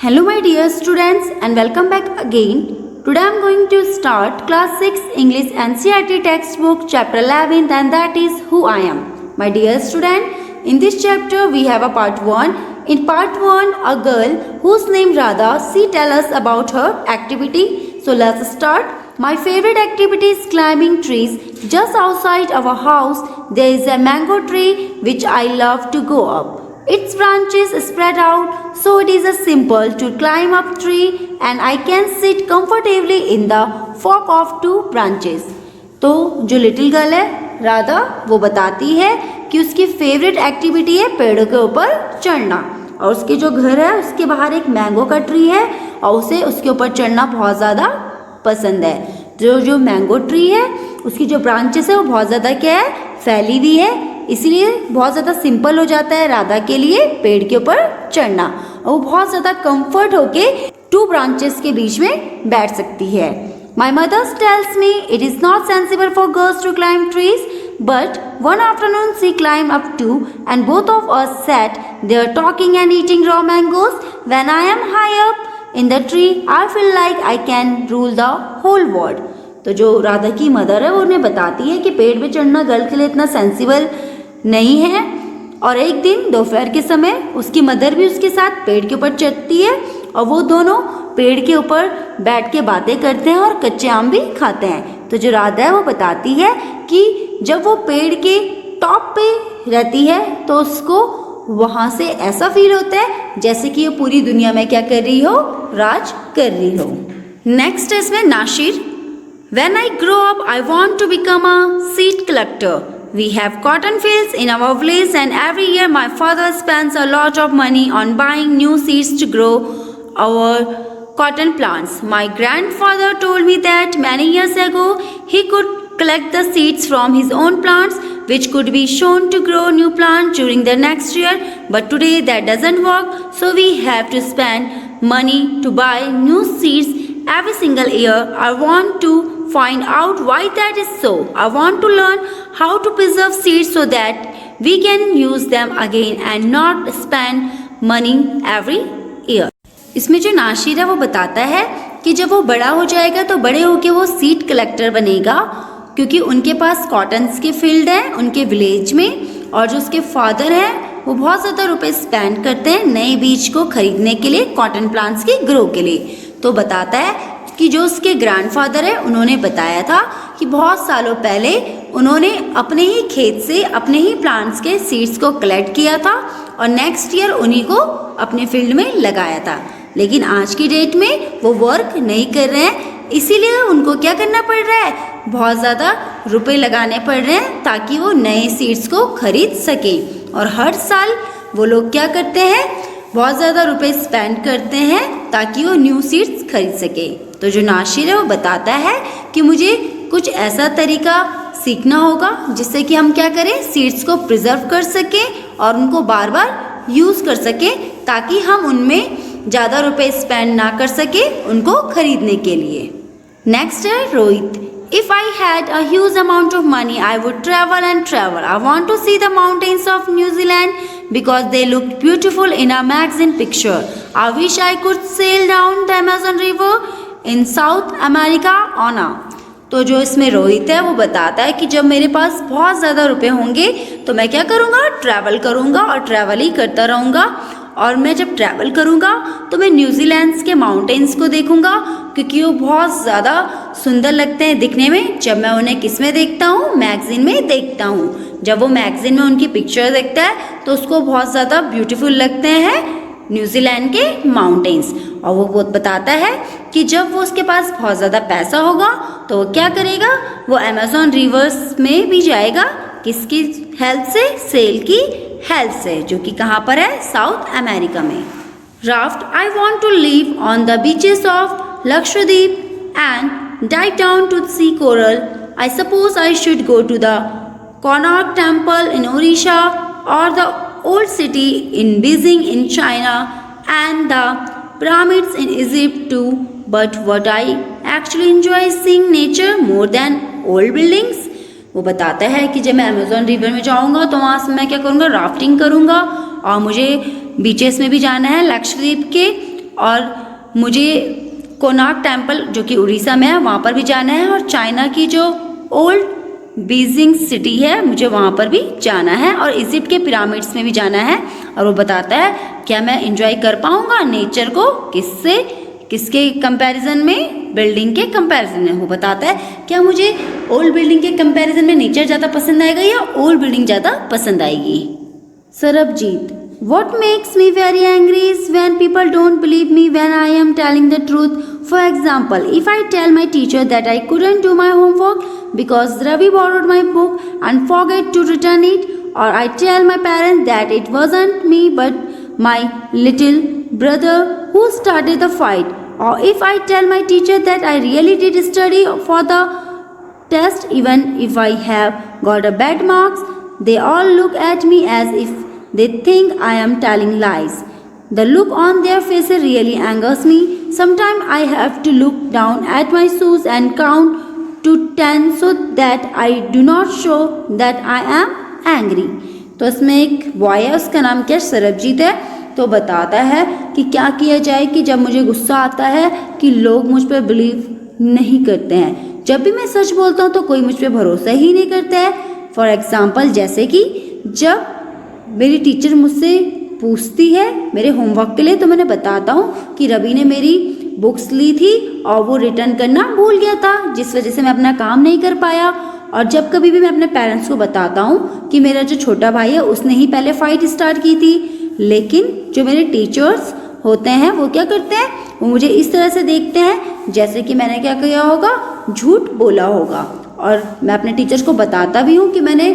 Hello my dear students and welcome back again. Today I am going to start class 6 English NCERT textbook chapter 11 and that is Who I Am. My dear student, in this chapter we have a part 1. In part 1 a girl whose name Radha, she tell us about her activity. So let's start. My favorite activity is climbing trees. Just outside our house there is a mango tree which I love to go up. Its branches spread out, so it is a simple to climb up tree and I can sit comfortably in the fork of two branches. तो जो little girl है राधा वो बताती है कि उसकी favourite activity है पेड़ों के ऊपर चढ़ना और उसके जो घर है उसके बाहर एक मैंगो का ट्री है और उसे उसके ऊपर चढ़ना बहुत ज़्यादा पसंद है। जो मैंगो ट्री है उसकी जो ब्रांचेस है वो बहुत ज़्यादा क्या है फैली हुई है, इसलिए बहुत ज़्यादा सिंपल हो जाता है राधा के लिए पेड़ के ऊपर चढ़ना और वो बहुत ज़्यादा कंफर्ट होके टू ब्रांचेस के बीच में बैठ सकती है। My mother tells me it is not sensible for girls to climb trees, but one afternoon she climbed up too and both of us sat there talking and eating raw mangoes. When I am high up in the tree, I feel like I can rule the whole world. तो जो राधा की mother है वो उन्हें बताती है कि पेड़ पे चढ़ना गर्ल के लिए इतना सेंसिबल नहीं है और एक दिन दोपहर के समय उसकी मदर भी उसके साथ पेड़ के ऊपर चढ़ती है और वो दोनों पेड़ के ऊपर बैठ के बातें करते हैं और कच्चे आम भी खाते हैं। तो जो राधा है वो बताती है कि जब वो पेड़ के टॉप पे रहती है तो उसको वहाँ से ऐसा फील होता है जैसे कि वो पूरी दुनिया में क्या कर रही हो, राज कर रही हो। नेक्स्ट है इसमें Nashir. When I grow up, I want to become a seed collector. We have cotton fields in our village and every year my father spends a lot of money on buying new seeds to grow our cotton plants. My grandfather told me that many years ago he could collect the seeds from his own plants which could be shown to grow new plants during the next year, but today that doesn't work, so we have to spend money to buy new seeds every single year. I want to find out why that is so. I want to learn how to preserve seeds so that we can use them again and not spend money every year. इसमें जो नाशिर है वो बताता है कि जब वो बड़ा हो जाएगा तो बड़े होके वो सीड कलेक्टर बनेगा क्योंकि उनके पास कॉटन्स के फील्ड है उनके विलेज में और जो उसके फादर हैं वो बहुत ज़्यादा रुपए स्पेंड करते हैं नए बीज को खरीदने के लिए कॉटन प्लांट्स के ग्रो के लिए। तो बताता है कि जो उसके ग्रैंडफादर है उन्होंने बताया था कि बहुत सालों पहले उन्होंने अपने ही खेत से अपने ही प्लांट्स के सीड्स को कलेक्ट किया था और नेक्स्ट ईयर उन्हीं को अपने फील्ड में लगाया था, लेकिन आज की डेट में वो वर्क नहीं कर रहे हैं, इसीलिए उनको क्या करना पड़ रहा है, बहुत ज़्यादा रुपए लगाने पड़ रहे हैं ताकि वो नए सीड्स को खरीद सकें। और हर साल वो लोग क्या करते हैं, बहुत ज़्यादा रुपए स्पेंड करते हैं ताकि वो न्यू सीड्स खरीद सके। तो जो नाशिर है वो बताता है कि मुझे कुछ ऐसा तरीका सीखना होगा जिससे कि हम क्या करें, सीड्स को प्रिजर्व कर सकें और उनको बार बार यूज़ कर सकें ताकि हम उनमें ज़्यादा रुपए स्पेंड ना कर सके उनको खरीदने के लिए। नेक्स्ट है Rohit. If I had a huge amount of money, I would travel and travel. I want to see the mountains of New Zealand because they looked beautiful in a magazine picture. I wish I could sail down the Amazon River in South America on a. तो जो इसमें रोहित है वो बताता है कि जब मेरे पास बहुत ज़्यादा रुपए होंगे तो मैं क्या करूँगा, ट्रैवल करूँगा और ट्रैवल ही करता रहूँगा और मैं जब ट्रैवल करूँगा तो मैं न्यूजीलैंड के माउंटेन्स को देखूँगा क्योंकि वो बहुत ज़्यादा सुंदर लगते हैं दिखने में। जब मैं उन्हें किस में देखता हूँ, मैगज़ीन में देखता हूँ। जब वो मैगज़ीन में उनकी पिक्चर देखता है तो उसको बहुत ज़्यादा ब्यूटीफुल लगते हैं न्यूजीलैंड के माउंटेन्स। और वो बताता है कि जब वो उसके पास बहुत ज़्यादा पैसा होगा तो वो क्या करेगा, वो अमेज़न रिवर्स में भी जाएगा, किसकी हेल्प से, सेल की हेल्प से, जो कि कहाँ पर है, साउथ अमेरिका में। Raft. I want to live on the beaches of Lakshadweep and dive down to see coral. I suppose I should go to the Konark temple in Odisha और the old city in Beijing in China and the pyramids in Egypt too, but what I actually enjoy is seeing nature more than old buildings. वो बताता है कि जब मैं Amazon river में जाऊँगा तो वहाँ से मैं क्या करूँगा, राफ्टिंग करूँगा और मुझे बीचेस में भी जाना है लक्षद्वीप के और मुझे कोणार्क टेम्पल जो कि उड़ीसा में है वहाँ पर भी जाना है, और चाइना की जो ओल्ड बीजिंग सिटी है मुझे वहाँ पर भी जाना है, और इजिप्ट के पिरामिड्स में भी जाना है। और वो बताता है क्या मैं एंजॉय कर पाऊँगा नेचर को, किसके कंपैरिजन में, बिल्डिंग के कंपैरिजन में। वो बताता है क्या मुझे ओल्ड बिल्डिंग के कंपैरिजन में नेचर ज़्यादा पसंद आएगा या ओल्ड बिल्डिंग ज़्यादा पसंद आएगी। Sarabjit, what makes me very angry is when people don't believe me when I am telling the truth. For example, if I tell my teacher that I couldn't do my homework because Ravi borrowed my book and forget to return it, or I tell my parents that it wasn't me but my little brother who started the fight, or if I tell my teacher that I really did study for the test even if I have got a bad marks, they all look at me as if they think I am telling lies. The look on their faces really angers me. Sometimes I have to look down at my shoes and count to 10 so that I do not show that I am angry. तो इसमें एक boy है, उसका नाम क्या सरबजीत है। तो बताता है कि क्या किया जाए कि जब मुझे गुस्सा आता है कि लोग मुझ पर बिलीव नहीं करते हैं। जब भी मैं सच बोलता हूँ तो कोई मुझ पर भरोसा ही नहीं करता है। फॉर एग्जाम्पल, जैसे कि जब मेरी टीचर मुझसे पूछती है मेरे होमवर्क के लिए, तो मैंने बताता हूँ कि रवि ने मेरी बुक्स ली थी और वो रिटर्न करना भूल गया था, जिस वजह से मैं अपना काम नहीं कर पाया। और जब कभी भी मैं अपने पेरेंट्स को बताता हूँ कि मेरा जो छोटा भाई है उसने ही पहले फाइट स्टार्ट की थी, लेकिन जो मेरे टीचर्स होते हैं वो क्या करते हैं, वो मुझे इस तरह से देखते हैं जैसे कि मैंने क्या किया होगा, झूठ बोला होगा। और मैं अपने टीचर्स को बताता भी हूँ कि मैंने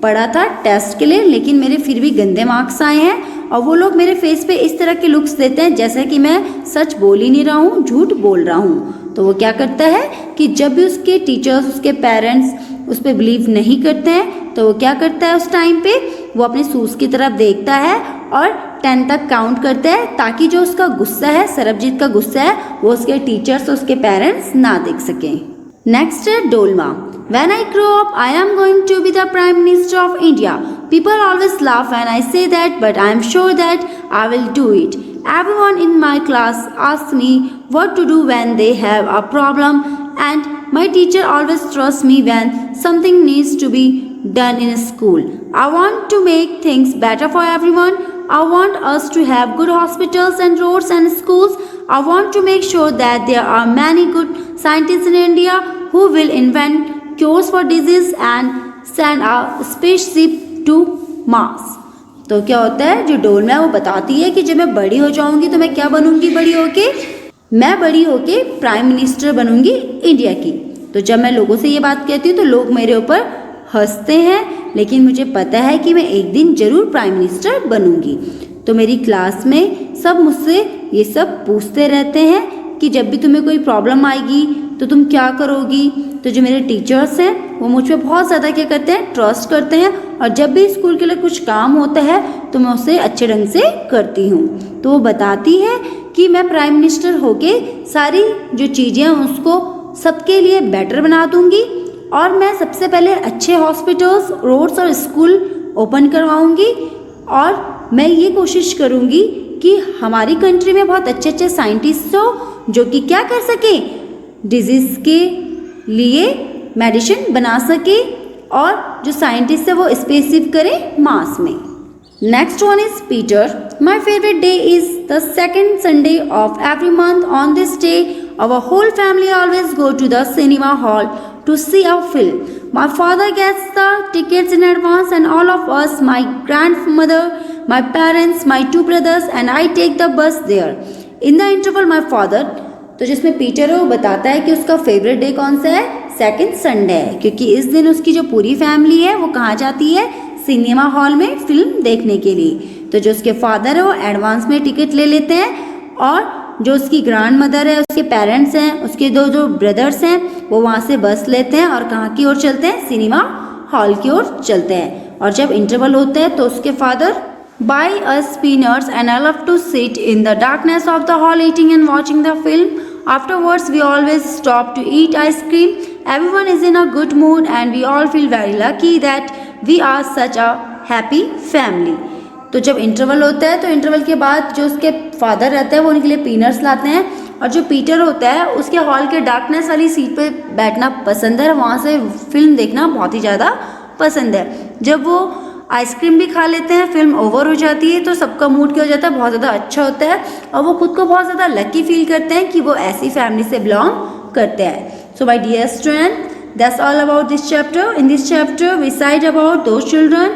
पढ़ा था टेस्ट के लिए, लेकिन मेरे फिर भी गंदे मार्क्स आए हैं, और वो लोग मेरे फेस पे इस तरह के लुक्स देते हैं जैसे कि मैं सच बोल ही नहीं रहा हूँ, झूठ बोल रहा हूँ। तो वो क्या करता है कि जब भी उसके टीचर्स, उसके पेरेंट्स उस पर बिलीव नहीं करते हैं तो वो क्या करता है, उस टाइम पे वो अपने शूज़ की तरफ देखता है और 10 तक काउंट करता है, ताकि जो उसका गुस्सा है, सरबजीत का गुस्सा है, वो उसके टीचर्स, उसके पेरेंट्स ना देख सकें। नेक्स्ट है Dolma. When I grow up, I am going to be the Prime Minister of India. People always laugh when I say that, but I am sure that I will do it. Everyone in my class asks me what to do when they have a problem, and my teacher always trusts me when something needs to be done in school. I want to make things better for everyone. I want us to have good hospitals and roads and schools. I want to make sure that there are many good scientists in India who will invent cures for disease and send a spaceship to Mars. तो क्या होता है, जो डोलमा है वो बताती है कि जब मैं बड़ी हो जाऊंगी तो मैं क्या बनूंगी, बड़ी होके मैं बड़ी होके प्राइम मिनिस्टर बनूंगी इंडिया की। तो जब मैं लोगों से ये बात कहती हूँ तो लोग मेरे ऊपर हंसते हैं, लेकिन मुझे पता है कि मैं एक दिन जरूर प्राइम मिनिस्टर बनूंगी। तो मेरी क्लास में सब मुझसे ये सब पूछते रहते हैं कि जब भी तुम्हें कोई प्रॉब्लम आएगी तो तुम क्या करोगी। तो जो मेरे टीचर्स हैं वो मुझ पर बहुत ज़्यादा क्या करते हैं, ट्रस्ट करते हैं, और जब भी स्कूल के लिए कुछ काम होता है तो मैं उसे अच्छे ढंग से करती हूँ। तो वो बताती है कि मैं प्राइम मिनिस्टर होके सारी जो चीज़ें हैं उसको सबके लिए बेटर बना दूँगी, और मैं सबसे पहले अच्छे हॉस्पिटल्स, रोड्स और स्कूल ओपन करवाऊँगी, और मैं ये कोशिश करूँगी कि हमारी कंट्री में बहुत अच्छे अच्छे साइंटिस्ट हो जो कि क्या कर सके, डिजीज़ के लिए मेडिसिन बना सके, और जो साइंटिस्ट है वो स्पेसशिप करे मार्स में। Next one is Peter. My favourite day is the second Sunday of every month. On this day our whole family always go to the cinema hall to see a film. My father gets the tickets in advance, and all of us, my grandmother, my parents, my 2 brothers and I take the bus there. In the interval, my father, तो जिसमें Peter है वो बताता है कि उसका favourite day कौन सा है, सेकंड संडे है, क्योंकि इस दिन उसकी जो पूरी फैमिली है वो कहाँ जाती है, सिनेमा हॉल में फिल्म देखने के लिए। तो जो उसके फादर है वो एडवांस में टिकट ले लेते हैं, और जो उसकी ग्रैंड मदर है, उसके पेरेंट्स हैं, उसके दो जो ब्रदर्स हैं, वो वहाँ से बस लेते हैं और कहाँ की ओर चलते हैं, सिनेमा हॉल की ओर चलते हैं। और जब इंटरवल होता है तो उसके father buy us peanuts and I love to sit in the darkness of the hall eating and watching the film. Afterwards we always stop to eat ice cream. Everyone is in a good mood and we all feel very lucky that we are such a happy family. तो जब interval होता है तो interval के बाद जो उसके father रहते हैं वो उनके लिए पीनट्स लाते हैं, और जो पीटर होता है उसके हॉल के डार्कनेस वाली सीट पे बैठना पसंद है, वहाँ से फिल्म देखना बहुत ही ज़्यादा पसंद है। जब वो आइसक्रीम भी खा लेते हैं, फिल्म ओवर हो जाती है तो सबका मूड क्या हो जाता है, बहुत ज़्यादा अच्छा होता है, और वो खुद को बहुत ज़्यादा लकी फील करते हैं कि वो ऐसी फैमिली से बिलोंग करते हैं। So my dear student, that's all about this chapter. In this chapter we cite about those children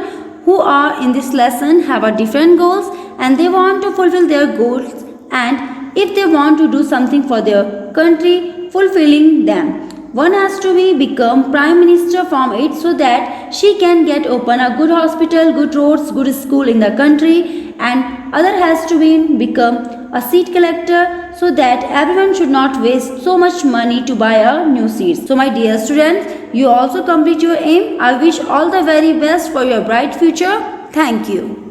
who are in this lesson have a different goals and they want to fulfill their goals, and if they want to do something for their country, fulfilling them. One has to be become prime minister from it so that she can get open a good hospital, good roads, good school in the country, and other has to be become a seed collector so that everyone should not waste so much money to buy a new seeds. So my dear students, you also complete your aim. I wish all the very best for your bright future. Thank you.